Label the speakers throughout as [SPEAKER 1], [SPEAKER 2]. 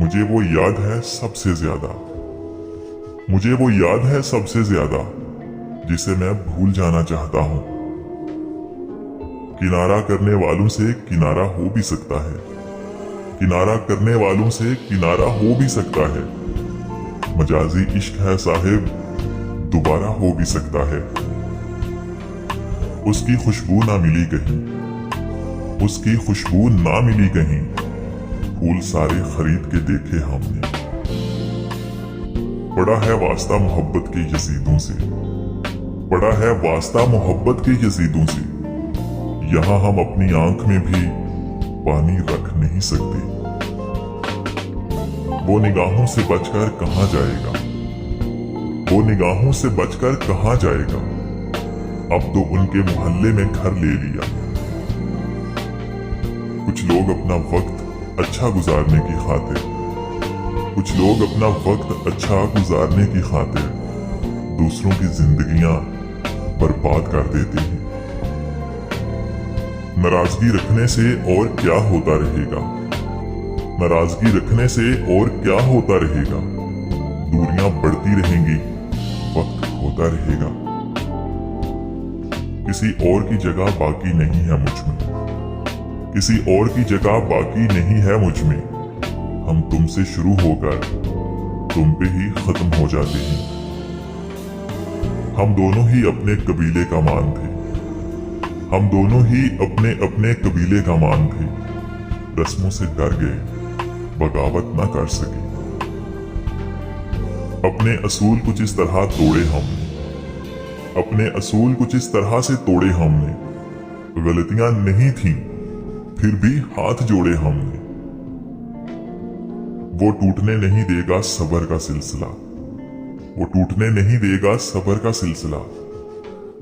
[SPEAKER 1] मुझे वो याद है सबसे ज्यादा, मुझे वो याद है सबसे ज्यादा जिसे मैं भूल जाना चाहता हूं। किनारा करने वालों से किनारा हो भी सकता है, किनारा करने वालों से किनारा हो भी सकता है। मजाजी इश्क है साहिब, दोबारा हो भी सकता है। उसकी खुशबू ना मिली कहीं, उसकी खुशबू ना मिली कहीं, फूल सारे खरीद के देखे हमने। पड़ा है वास्ता मोहब्बत के यजीदों से, पड़ा है वास्ता मोहब्बत के यजीदों से। यहां हम अपनी आंख में भी पानी रख नहीं सकते। वो निगाहों से बचकर कहां जाएगा, वो निगाहों से बचकर कहां जाएगा। अब तो उनके मोहल्ले में घर ले लिया। कुछ लोग अपना वक्त अच्छा गुजारने की खातिर, कुछ लोग अपना वक्त अच्छा गुजारने की खातिर दूसरों की जिंदगियां बर्बाद कर देते हैं। नाराजगी रखने से और क्या होता रहेगा, नाराजगी रखने से और क्या होता रहेगा। दूरियां बढ़ती रहेंगी, वक्त होता रहेगा। किसी और की जगह बाकी नहीं है मुझ में, किसी और की जगह बाकी नहीं है मुझ में। हम तुमसे शुरू होकर तुम पे ही खत्म हो जाते हैं। हम दोनों ही अपने कबीले का मान थे, हम दोनों ही अपने अपने कबीले का मान थे। रस्मों से डर गए, बगावत ना कर सके। अपने असूल कुछ इस तरह तोड़े हमने, अपने असूल कुछ इस तरह से तोड़े हमने। गलतियां नहीं थीं, फिर भी हाथ जोड़े हमने। वो टूटने नहीं देगा सबर का सिलसिला, वो टूटने नहीं देगा सबर का सिलसिला।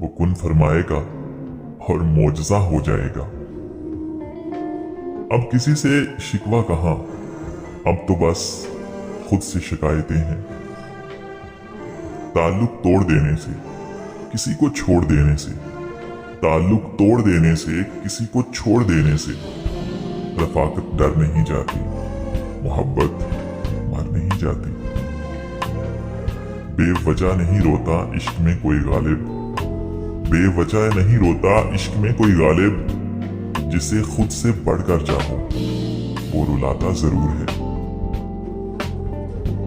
[SPEAKER 1] वो कुन फरमाएगा और मौजज़ा हो जाएगा। अब किसी से शिकवा कहां, अब तो बस खुद से शिकायतें हैं। ताल्लुक तोड़ देने से, किसी को छोड़ देने से, ताल्लुक तोड़ देने से, किसी को छोड़ देने से रफाकत डर नहीं जाती, मोहब्बत मर नहीं जाती। बेवजह नहीं रोता इश्क में कोई गालिब, बेवजह नहीं रोता इश्क में कोई गालिब। जिसे खुद से बढ़कर चाहो वो रुलाता जरूर है।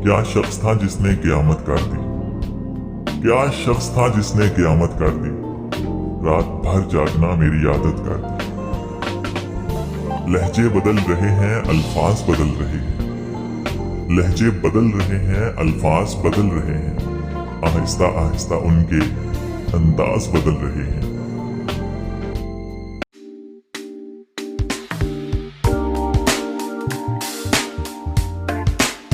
[SPEAKER 1] क्या शख्स था जिसने क़यामत कर दी, क्या शख्स था जिसने क़यामत कर दी। रात भर जागना मेरी आदत कर दी। लहजे बदल रहे हैं, अल्फाज बदल रहे हैं, लहजे बदल रहे हैं, अल्फाज बदल रहे हैं। आहिस्ता आहिस्ता उनके अंदाज बदल रहे हैं।